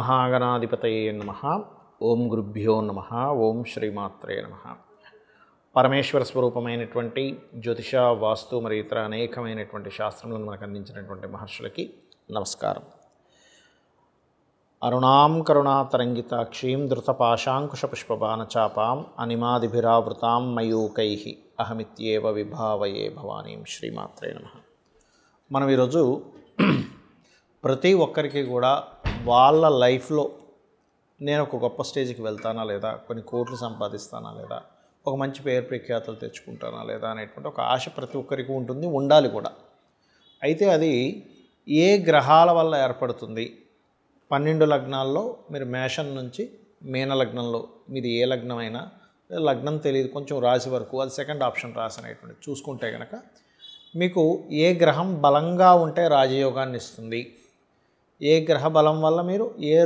శ్రీమహాగణాధిపతయే నమః. ఓం గురుభ్యో నమః. ఓం శ్రీమాత్రే నమః. పరమేశ్వర స్వరూపమైనటువంటి జ్యోతిష, వాస్తు మరియు ఇతర అనేకమైనటువంటి శాస్త్రములను మనకు అందించినటువంటి మహర్షులకి నమస్కారం. అరుణాం కరుణాతరంగితాక్షీం ధృతపాశాంకుశపుష్పబాణచాపాం అనిమాదిభిరావృతాం మయూకైః అహమిత్యేవ విభావయే భవానీం. శ్రీమాత్రే నమః. మనం ఈరోజు ప్రతి ఒక్కరికి కూడా వాళ్ళ లైఫ్లో నేను ఒక గొప్ప స్టేజ్కి వెళ్తానా లేదా, కొన్ని కోట్లు సంపాదిస్తానా లేదా, ఒక మంచి పేరు ప్రఖ్యాతులు తెచ్చుకుంటానా లేదా అనేటువంటి ఒక ఆశ ప్రతి ఒక్కరికి ఉంటుంది, ఉండాలి కూడా. అయితే అది ఏ గ్రహాల వల్ల ఏర్పడుతుంది? 12 లగ్నాల్లో మీరు మేషం నుంచి మీన లగ్నంలో, మీది ఏ లగ్నం అయినా, లగ్నం తెలియదు, కొంచెం రాశి వరకు, అది సెకండ్ ఆప్షన్ రాశి అనేటువంటి చూసుకుంటే కనుక మీకు ఏ గ్రహం బలంగా ఉంటే రాజయోగాన్ని ఇస్తుంది, ఏ గ్రహ బలం వల్ల మీరు ఏ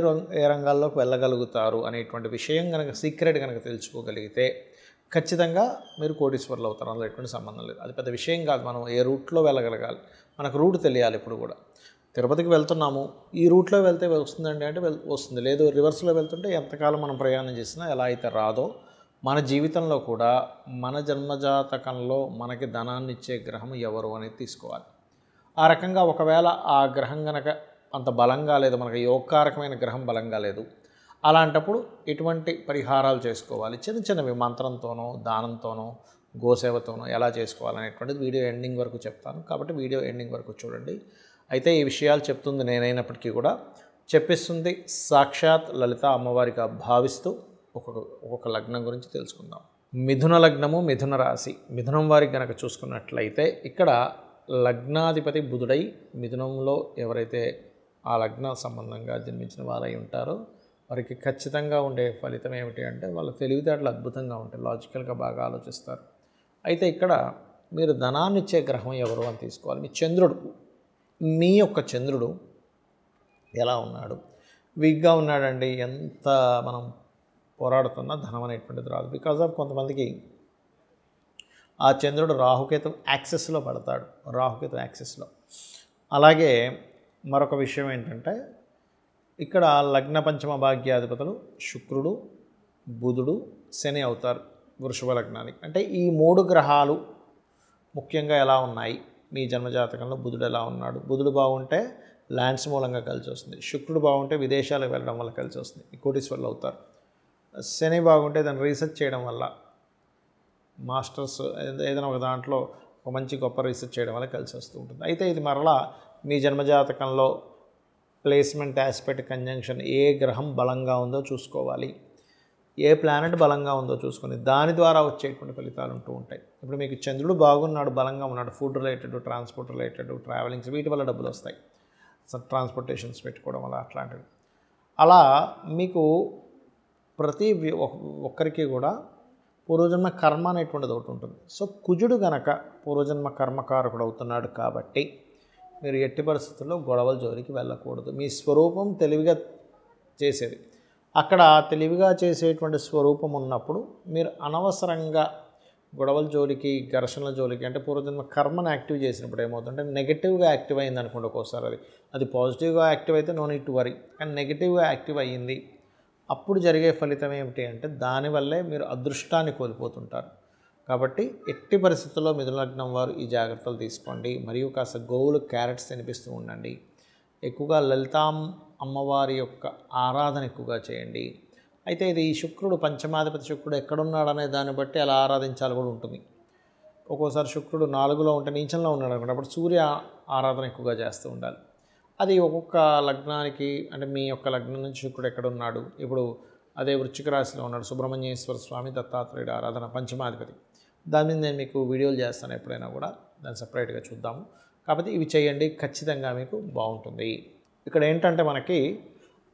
రంగాల్లోకి వెళ్ళగలుగుతారు అనేటువంటి విషయం కనుక సీక్రెట్ కనుక తెలుసుకోగలిగితే ఖచ్చితంగా మీరు కోటీశ్వరులు అవుతారు. అందులో ఎటువంటి సంబంధం లేదు. అది పెద్ద విషయం కాదు. మనం ఏ రూట్లో వెళ్ళగలగాలి, మనకు రూట్ తెలియాలి. ఇప్పుడు కూడా తిరుపతికి వెళ్తున్నాము, ఈ రూట్లో వెళ్తే వస్తుందండి అంటే వస్తుంది, లేదు రివర్స్లో వెళ్తుంటే ఎంతకాలం మనం ప్రయాణం చేసినా ఎలా అయితే రాదో, మన జీవితంలో కూడా మన జన్మజాతకంలో మనకి ధనాన్ని ఇచ్చే గ్రహం ఎవరు అనేది తీసుకోవాలి. ఆ రకంగా ఒకవేళ ఆ గ్రహం కనుక అంత బలంగా లేదు, మనకు యోగకారకమైన గ్రహం బలంగా లేదు, అలాంటప్పుడు ఎటువంటి పరిహారాలు చేసుకోవాలి, చిన్న చిన్నవి మంత్రంతోనో దానంతోనో గోసేవతోనో ఎలా చేసుకోవాలనేటువంటిది వీడియో ఎండింగ్ వరకు చెప్తాను. కాబట్టి వీడియో ఎండింగ్ వరకు చూడండి. అయితే ఈ విషయాలు చెప్తుంది నేనైనప్పటికీ కూడా చెప్పిస్తుంది సాక్షాత్ లలిత అమ్మవారిగా భావిస్తూ ఒక్కొక్క లగ్నం గురించి తెలుసుకుందాం. మిథున లగ్నము, మిథున రాశి. మిథునం వారికి కనుక చూసుకున్నట్లయితే ఇక్కడ లగ్నాధిపతి బుధుడై మిథునంలో ఎవరైతే ఆ లగ్న సంబంధంగా జన్మించిన వారై ఉంటారో వారికి ఖచ్చితంగా ఉండే ఫలితం ఏమిటి అంటే వాళ్ళ తెలివితేటలు అద్భుతంగా ఉంటాయి, లాజికల్గా బాగా ఆలోచిస్తారు. అయితే ఇక్కడ మీరు ధనాన్ని ఇచ్చే గ్రహం ఎవరు అని తీసుకోవాలి. మీ చంద్రుడు, మీ యొక్క చంద్రుడు ఎలా ఉన్నాడు? వీక్గా ఉన్నాడండి, ఎంత మనం పోరాడుతున్నా ధనం అనేటువంటిది రాదు. బికాజ్ ఆఫ్ కొంతమందికి ఆ చంద్రుడు రాహుకేతు యాక్సెస్లో పడతాడు, రాహుకేతు యాక్సెస్లో. అలాగే మరొక విషయం ఏంటంటే ఇక్కడ లగ్న పంచమ భాగ్యాధిపతులు శుక్రుడు, బుధుడు, శని అవుతారు వృషభ లగ్నానికి. అంటే ఈ 3 గ్రహాలు ముఖ్యంగా ఎలా ఉన్నాయి మీ జన్మజాతకంలో? బుధుడు ఎలా ఉన్నాడు? బుధుడు బాగుంటే ల్యాండ్స్ మూలంగా కలిసి వస్తుంది. శుక్రుడు బాగుంటే విదేశాలకు వెళ్ళడం వల్ల కలిసి వస్తుంది, కోటీశ్వరులు అవుతారు. శని బాగుంటే దాన్ని రీసెర్చ్ చేయడం వల్ల, మాస్టర్స్ ఏదైనా ఒక దాంట్లో ఒక మంచి గొప్ప రీసెర్చ్ చేయడం వల్ల కలిసి వస్తూ ఉంటుంది. అయితే ఇది మరలా మీ జన్మజాతకంలో ప్లేస్మెంట్ ఆస్పెక్ట్ కంజంక్షన్ ఏ గ్రహం బలంగా ఉందో చూసుకోవాలి, ఏ ప్లానెట్ బలంగా ఉందో చూసుకొని దాని ద్వారా వచ్చేటువంటి ఫలితాలు ఉంటూ ఉంటాయి. ఇప్పుడు మీకు చంద్రుడు బాగున్నాడు, బలంగా ఉన్నాడు, food related, transport related, travellings, వీటి వల్ల డబ్బులు వస్తాయి, ట్రాన్స్పోర్టేషన్స్ పెట్టుకోవడం వల్ల అట్లాంటివి. అలా మీకు ప్రతి ఒక్కరికి కూడా పూర్వజన్మ కర్మ అనేటువంటిది ఒకటి ఉంటుంది. సో కుజుడు గనక పూర్వజన్మ కర్మకారకుడు అవుతున్నాడు కాబట్టి మీరు ఎట్టి పరిస్థితుల్లో గొడవల జోలికి వెళ్ళకూడదు. మీ స్వరూపం తెలివిగా చేసేది, అక్కడ తెలివిగా చేసేటువంటి స్వరూపం ఉన్నప్పుడు మీరు అనవసరంగా గొడవల జోలికి, ఘర్షణల జోలికి, అంటే పూర్వజన్మ కర్మను యాక్టివ్ చేసినప్పుడు ఏమవుతుందంటే నెగిటివ్గా యాక్టివ్ అయింది అనుకోండి. ఒక్కోసారి అది పాజిటివ్గా యాక్టివ్ అయితే నో నీడ్ టు వరీ, కానీ నెగిటివ్గా యాక్టివ్ అయ్యింది, అప్పుడు జరిగే ఫలితం ఏమిటి అంటే దానివల్లే మీరు అదృష్టాన్ని కోల్పోతుంటారు. కాబట్టి ఎట్టి పరిస్థితుల్లో మిథున లగ్నం వారు ఈ జాగ్రత్తలు తీసుకోండి. మరియు కాస్త గోవులు క్యారెట్స్ తినిపిస్తూ ఉండండి. ఎక్కువగా లలితాం అమ్మవారి యొక్క ఆరాధన ఎక్కువగా చేయండి. అయితే ఇది శుక్రుడు, పంచమాధిపతి శుక్రుడు ఎక్కడున్నాడనే దాన్ని బట్టి అలా ఆరాధించాలి కూడా ఉంటుంది. ఒక్కోసారి శుక్రుడు 4లో ఉంటే నీచంలో ఉన్నాడు అనుకోండి, అప్పుడు సూర్య ఆరాధన ఎక్కువగా చేస్తూ ఉండాలి. అది ఒక్కొక్క లగ్నానికి, అంటే మీ యొక్క లగ్నం నుంచి శుక్రుడు ఎక్కడున్నాడు, ఇప్పుడు అదే వృశ్చిక రాశిలో ఉన్నాడు, సుబ్రహ్మణ్యేశ్వర స్వామి, దత్తాత్రేయుడు ఆరాధన, పంచమాధిపతి. దాని మీద నేను మీకు వీడియోలు చేస్తాను ఎప్పుడైనా కూడా, దాన్ని సపరేట్గా చూద్దాము. కాబట్టి ఇవి చేయండి, ఖచ్చితంగా మీకు బాగుంటుంది. ఇక్కడ ఏంటంటే మనకి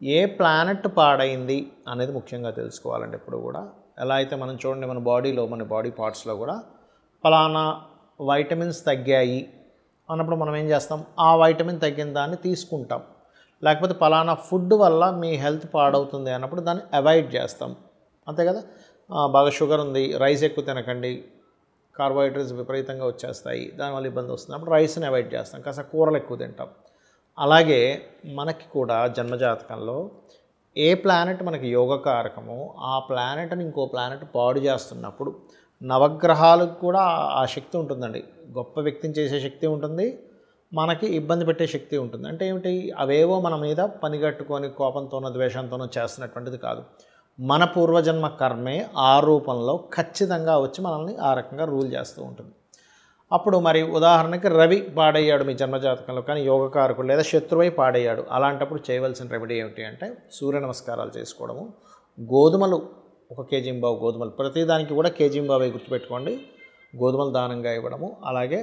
ఏ ప్లానెట్ పాడైంది అనేది ముఖ్యంగా తెలుసుకోవాలండి ఎప్పుడు కూడా. ఎలా అయితే మనం చూడండి మన బాడీలో, మన బాడీ పార్ట్స్లో కూడా ఫలానా వైటమిన్స్ తగ్గాయి అన్నప్పుడు మనం ఏం చేస్తాం, ఆ వైటమిన్ తగ్గిన దాన్ని తీసుకుంటాం. లేకపోతే ఫలానా ఫుడ్ వల్ల మీ హెల్త్ పాడవుతుంది అన్నప్పుడు దాన్ని అవాయిడ్ చేస్తాం, అంతే కదా. బాగా షుగర్ ఉంది, రైస్ ఎక్కువ తినకండి, కార్బోహైడ్రేట్స్ విపరీతంగా వచ్చేస్తాయి, దానివల్ల ఇబ్బంది వస్తుంది, అప్పుడు రైస్ని అవాయిడ్ చేస్తాం, కాస్త కూరలు ఎక్కువ తింటాం. అలాగే మనకి కూడా జన్మజాతకంలో ఏ ప్లానెట్ మనకి యోగకారకమో ఆ ప్లానెట్ని ఇంకో ప్లానెట్ పాడు చేస్తున్నప్పుడు నవగ్రహాలకు కూడా ఆ శక్తి ఉంటుందండి. గొప్ప వ్యక్తిని చేసే శక్తి ఉంటుంది, మనకి ఇబ్బంది పెట్టే శక్తి ఉంటుంది. అంటే ఏమిటి, అవేవో మన మీద పనిగట్టుకొని కోపంతోనో ద్వేషంతోనో చేస్తున్నటువంటిది కాదు. మన పూర్వజన్మ కర్మే ఆ రూపంలో ఖచ్చితంగా వచ్చి మనల్ని ఆ రకంగా రూల్ చేస్తూ ఉంటుంది. అప్పుడు మరి ఉదాహరణకి రవి పాడయ్యాడు మీ జన్మజాతకంలో, కానీ యోగకారకుడు లేదా శత్రువై పాడయ్యాడు. అలాంటప్పుడు చేయవలసిన రెమెడీ ఏమిటి అంటే సూర్య నమస్కారాలు చేసుకోవడము, గోధుమలు 1 కేజీంబావు గోధుమలు, ప్రతిదానికి కూడా కేజీంబావే గుర్తుపెట్టుకోండి, గోధుమలు దానంగా ఇవ్వడము, అలాగే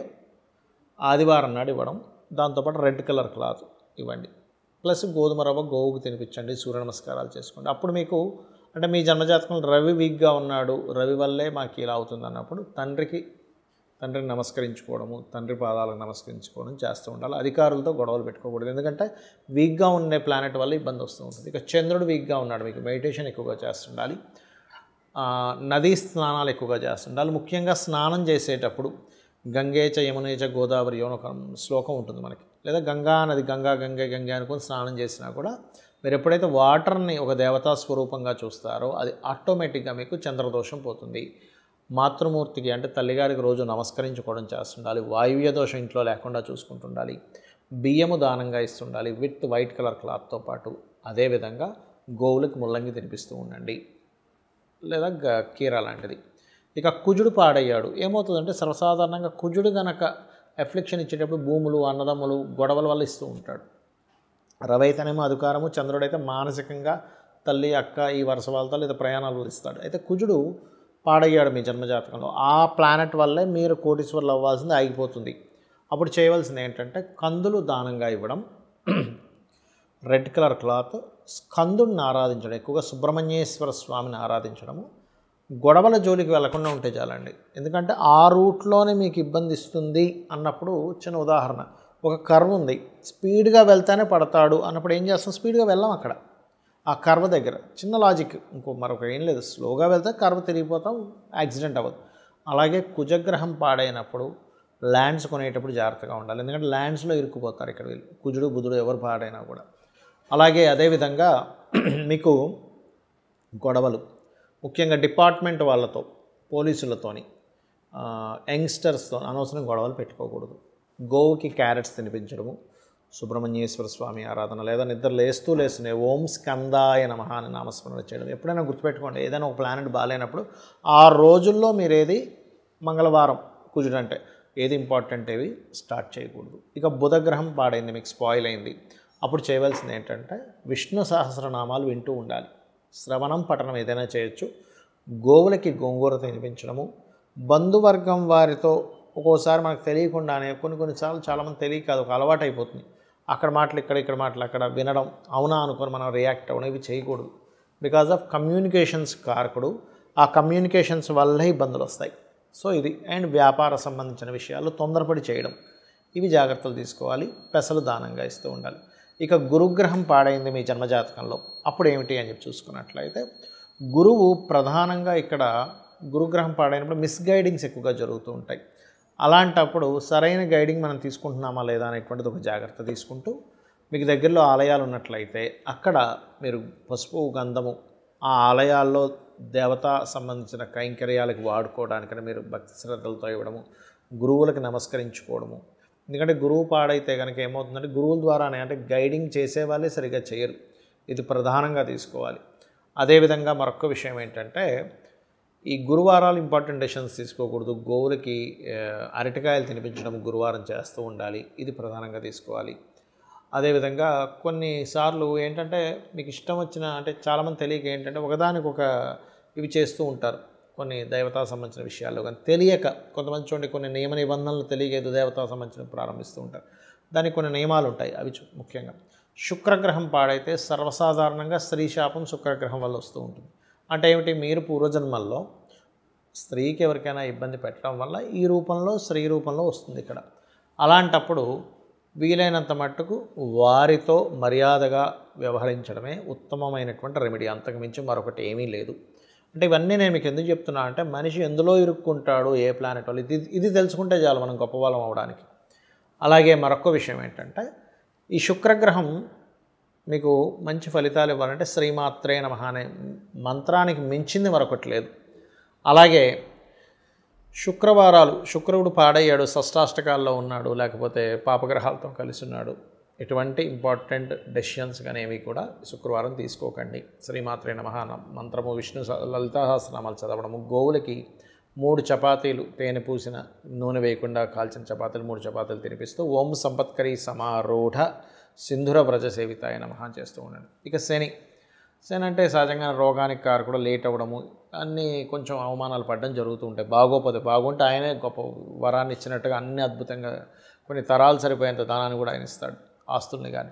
ఆదివారం నాడు ఇవ్వడం, దాంతోపాటు రెడ్ కలర్ క్లాత్ ఇవ్వండి, ప్లస్ గోధుమ రవ్వ గోవుకు తినిపించండి, సూర్య నమస్కారాలు చేసుకోండి. అప్పుడు మీకు అంటే మీ జన్మజాతకంలో రవి వీక్గా ఉన్నాడు, రవి వల్లే మాకు ఇలా అవుతుంది అన్నప్పుడు తండ్రిని నమస్కరించుకోవడము, తండ్రి పాదాలకు నమస్కరించుకోవడం చేస్తూ ఉండాలి. అధికారులతో గొడవలు పెట్టుకోకూడదు, ఎందుకంటే వీక్గా ఉండే ప్లానెట్ వల్ల ఇబ్బంది వస్తూ ఉంటుంది. ఇక చంద్రుడు వీక్గా ఉన్నాడు, మీకు మెడిటేషన్ ఎక్కువగా చేస్తుండాలి, నదీ స్నానాలు ఎక్కువగా చేస్తుండాలి. ముఖ్యంగా స్నానం చేసేటప్పుడు గంగేచ యమునేచ గోదావరి అని ఒక శ్లోకం ఉంటుంది మనకి, లేదా గంగా నది గంగే అనుకుని స్నానం చేసినా కూడా మీరు ఎప్పుడైతే వాటర్ని ఒక దేవతా స్వరూపంగా చూస్తారో అది ఆటోమేటిక్గా మీకు చంద్రదోషం పోతుంది. మాతృమూర్తికి అంటే తల్లిగారికి రోజు నమస్కరించుకోవడం చేస్తుండాలి, వాయువ్య దోషం ఇంట్లో లేకుండా చూసుకుంటుండాలి, బియ్యము దానంగా ఇస్తుండాలి విత్ వైట్ కలర్ క్లాత్తో పాటు. అదేవిధంగా గోవులకు ముల్లంగి తినిపిస్తూ ఉండండి, లేదా కీర లాంటిది. ఇక కుజుడు పాడయ్యాడు, ఏమవుతుందంటే సర్వసాధారణంగా కుజుడు గనక ఎఫ్లిక్షన్ ఇచ్చేటప్పుడు భూములు అన్నదమ్ములు గొడవల వల్ల ఇస్తూ ఉంటాడు. రవి అయితేనేమో అధికారము, చంద్రుడైతే మానసికంగా తల్లి అక్క ఈ వరుస వాళ్ళతో లేదా ప్రయాణాలు ఇస్తాడు. అయితే కుజుడు పాడయ్యాడు మీ జన్మజాతకంలో, ఆ ప్లానెట్ వల్లే మీరు కోటీశ్వర్లు అవ్వాల్సింది ఆగిపోతుంది. అప్పుడు చేయవలసింది ఏంటంటే కందులు దానంగా ఇవ్వడం, రెడ్ కలర్ క్లాత్, స్కందుడిని ఆరాధించడం, ఎక్కువగా సుబ్రహ్మణ్యేశ్వర స్వామిని ఆరాధించడము, గొడవల జోలికి వెళ్లకుండా ఉంటే చాలండి. ఎందుకంటే ఆ రూట్లోనే మీకు ఇబ్బంది ఇస్తుంది అన్నప్పుడు చిన్న ఉదాహరణ, ఒక కర్వ్ ఉంది, స్పీడ్గా వెళ్తేనే పడతాడు అన్నప్పుడు ఏం చేస్తాం, స్పీడ్గా వెళ్ళాం అక్కడ ఆ కర్వ్ దగ్గర. చిన్న లాజిక్, మరొక ఏం లేదు, స్లోగా వెళ్తే కర్వ్ తిరిగిపోతాం, యాక్సిడెంట్ అవ్వదు. అలాగే కుజగ్రహం పాడైనప్పుడు ల్యాండ్స్ కొనేటప్పుడు జాగ్రత్తగా ఉండాలి, ఎందుకంటే ల్యాండ్స్లో ఇరుక్కుపోతారు ఇక్కడ వీళ్ళు, కుజుడు బుధుడు ఎవరు పాడైనా కూడా. అలాగే అదేవిధంగా మీకు గొడవలు ముఖ్యంగా డిపార్ట్మెంట్ వాళ్ళతో, పోలీసులతోని, యంగ్స్టర్స్తో అనవసరం గొడవలు పెట్టుకోకూడదు. గోవుకి క్యారెట్స్ తినిపించడము, సుబ్రహ్మణ్యేశ్వర స్వామి ఆరాధన, లేదా నిద్ర లేస్తూనే ఓం స్కందాయ నమః అని నామస్మరణ చేయడం. ఎప్పుడైనా గుర్తుపెట్టుకోండి, ఏదైనా ఒక ప్లానెట్ బాగాలేనప్పుడు ఆ రోజుల్లో మీరు ఏది మంగళవారం కుజుడు అంటే ఏది ఇంపార్టెంట్ ఏవి స్టార్ట్ చేయకూడదు. ఇక బుధగ్రహం పాడైంది, మీకు స్పాయిల్ అయింది, అప్పుడు చేయవలసింది ఏంటంటే విష్ణు సహస్రనామాలు వింటూ ఉండాలి, శ్రవణం పఠనం ఏదైనా చేయొచ్చు, గోవులకి గోంగూర తినిపించడము, బంధువర్గం వారితో ఒక్కోసారి మనకు తెలియకుండానే కొన్నిసార్లు చాలామంది తెలియక అది ఒక అలవాటు అయిపోతుంది, అక్కడ మాటలు ఇక్కడ మాటలు అక్కడ వినడం, అవునా అనుకొని మనం రియాక్ట్ అవ్వడం, ఇవి చేయకూడదు. బికాజ్ ఆఫ్ కమ్యూనికేషన్స్ కారకుడు, ఆ కమ్యూనికేషన్స్ వల్లే ఇబ్బందులు వస్తాయి. సో ఇది అండ్ వ్యాపార సంబంధించిన విషయాలు తొందరపడి చేయడం, ఇవి జాగ్రత్తలు తీసుకోవాలి, పెసలు దానంగా ఇస్తూ ఉండాలి. ఇక గురుగ్రహం పాడైంది మీ జన్మజాతకంలో, అప్పుడు ఏమిటి అని చెప్పి చూసుకున్నట్లయితే గురువు ప్రధానంగా ఇక్కడ గురుగ్రహం పాడైనప్పుడు మిస్గైడింగ్స్ ఎక్కువగా జరుగుతూ ఉంటాయి. అలాంటప్పుడు సరైన గైడింగ్ మనం తీసుకుంటున్నామా లేదా అనేటువంటిది ఒక జాగ్రత్త తీసుకుంటూ, మీకు దగ్గరలో ఆలయాలు ఉన్నట్లయితే అక్కడ మీరు పసుపు గంధము ఆ ఆలయాల్లో దేవతా సంబంధించిన కైంకర్యాలకు వాడుకోవడానికని మీరు భక్తి శ్రద్ధలతో ఇవ్వడము, గురువులకు నమస్కరించుకోవడము. ఎందుకంటే గురువు పాడైతే కనుక ఏమవుతుందంటే గురువుల ద్వారానే, అంటే గైడింగ్ చేసే వాళ్ళే సరిగ్గా చేయరు, ఇది ప్రధానంగా తీసుకోవాలి. అదేవిధంగా మరొక విషయం ఏంటంటే ఈ గురువారాలు ఇంపార్టెంట్ డెసిషన్స్ తీసుకోకూడదు, గోవులకి అరటికాయలు తినిపించడం గురువారం చేస్తూ ఉండాలి, ఇది ప్రధానంగా తీసుకోవాలి. అదేవిధంగా కొన్నిసార్లు ఏంటంటే మీకు ఇష్టం వచ్చిన, అంటే చాలామంది తెలియక ఏంటంటే ఒకదానికొక ఇవి చేస్తూ ఉంటారు, కొన్ని దేవతా సంబంధించిన విషయాల్లో కానీ తెలియక. కొంతమంది చూడండి కొన్ని నియమ నిబంధనలు తెలియక ఏదో దేవతా సంబంధించిన ప్రారంభిస్తూ ఉంటారు, దానికి కొన్ని నియమాలు ఉంటాయి. అవి ముఖ్యంగా శుక్రగ్రహం పాడైతే సర్వసాధారణంగా స్త్రీ శాపం శుక్రగ్రహం వల్ల వస్తూ ఉంటుంది. అంటే ఏమిటి, మీరు పూర్వజన్మల్లో స్త్రీకి ఎవరికైనా ఇబ్బంది పెట్టడం వల్ల ఈ రూపంలో స్త్రీ రూపంలో వస్తుంది ఇక్కడ. అలాంటప్పుడు వీలైనంత మట్టుకు వారితో మర్యాదగా వ్యవహరించడమే ఉత్తమమైనటువంటి రెమెడీ, అంతకుమించి మరొకటి ఏమీ లేదు. అంటే ఇవన్నీ నేను మీకు ఎందుకు చెప్తున్నా అంటే మనిషి ఎందులో ఇరుక్కుంటాడు, ఏ ప్లానెట్ వాళ్ళు, ఇది తెలుసుకుంటే చాలు మనం గొప్పవాళ్ళం అవడానికి. అలాగే మరొక విషయం ఏంటంటే ఈ శుక్రగ్రహం మీకు మంచి ఫలితాలు ఇవ్వాలంటే శ్రీమాత్రే నమః అనే మంత్రానికి మించింది మరొకటి లేదు. అలాగే శుక్రవారాలు, శుక్రుడు పాడయ్యాడు, షష్టాష్టకాల్లో ఉన్నాడు, లేకపోతే పాపగ్రహాలతో కలిసి ఉన్నాడు, ఎటువంటి ఇంపార్టెంట్ డెసిషన్స్ కానీ ఏవి కూడా శుక్రవారం తీసుకోకండి. శ్రీమాత్రే నమః మంత్రము, విష్ణు లలితా సహస్రనామాలు చదవడము, గోవులకి 3 చపాతీలు తేనె పూసిన నూనె వేయకుండా కాల్చిన చపాతీలు 3 చపాతీలు తినిపిస్తూ ఓం సంపత్కరీ సమారూఢ సింధుర వ్రజ సేవితాయ నమః చేస్తూ ఉండండి. ఇక శని అంటే సహజంగా రోగానికి కారకుడు, లేట్ అవ్వడము, అన్నీ కొంచెం అవమానాలు పడడం జరుగుతూ ఉంటాయి. బాగుంటే ఆయనే గొప్ప వరాన్ని ఇచ్చినట్టుగా అన్ని అద్భుతంగా కొన్ని తరాలు సరిపోయేంత దానాన్ని కూడా ఆయన ఇస్తాడు, ఆస్తుల్ని. కానీ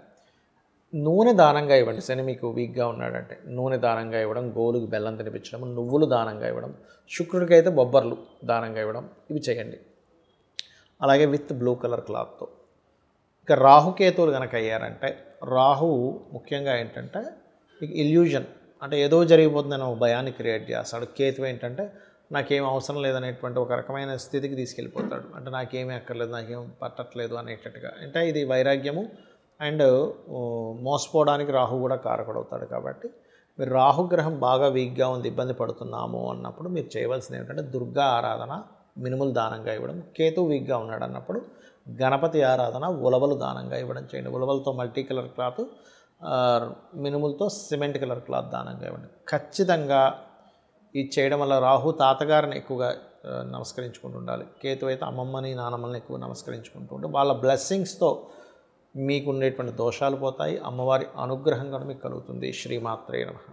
నూనె దానంగా ఇవ్వండి. శని మీకు వీక్గా ఉన్నాడంటే నూనె దానంగా ఇవ్వడం, గోవులకు బెల్లం తినిపించడం, నువ్వులు దానంగా ఇవ్వడం, శుక్రుడికి అయితే బొబ్బర్లు దానంగా ఇవ్వడం, ఇవి చేయండి. అలాగే విత్ బ్లూ కలర్ క్లాత్తో. ఇక రాహుకేతువులు కనుక అయ్యారంటే, రాహువు ముఖ్యంగా ఏంటంటే ఇల్యూజన్, అంటే ఏదో జరిగిపోతుందని ఒక భయాన్ని క్రియేట్ చేస్తాడు. కేతు ఏంటంటే నాకేం అవసరం లేదనేటువంటి ఒక రకమైన స్థితికి తీసుకెళ్ళిపోతాడు. అంటే నాకేమీ అక్కర్లేదు, నాకేం పట్టట్లేదు అనేటట్టుగా. అంటే ఇది వైరాగ్యము అండ్ మోసపోవడానికి రాహు కూడా కారకుడవుతాడు. కాబట్టి మీరు రాహుగ్రహం బాగా వీక్గా ఉంది, ఇబ్బంది పడుతున్నాము అన్నప్పుడు మీరు చేయవలసింది ఏంటంటే దుర్గా ఆరాధన, మినుములు దానంగా ఇవ్వడం. కేతు వీక్గా ఉన్నాడు అన్నప్పుడు గణపతి ఆరాధన, ఉలవలు దానంగా ఇవ్వడం చేయండి. ఉలవలతో మల్టీ కలర్ క్లాత్, మినుములతో సిమెంట్ కలర్ క్లాత్ దానంగా ఇవ్వండి. ఖచ్చితంగా ఇది చేయడం వల్ల రాహు తాతగారిని ఎక్కువగా నమస్కరించుకుంటూ ఉండాలి. కేతు అయితే అమ్మమ్మని నానమ్మని ఎక్కువ నమస్కరించుకుంటూ ఉంటే వాళ్ళ బ్లెస్సింగ్స్తో మీకు ఉండేటువంటి దోషాలు పోతాయి. అమ్మవారి అనుగ్రహం కూడా మీకు కలుగుతుంది. శ్రీమాత్రే నమః.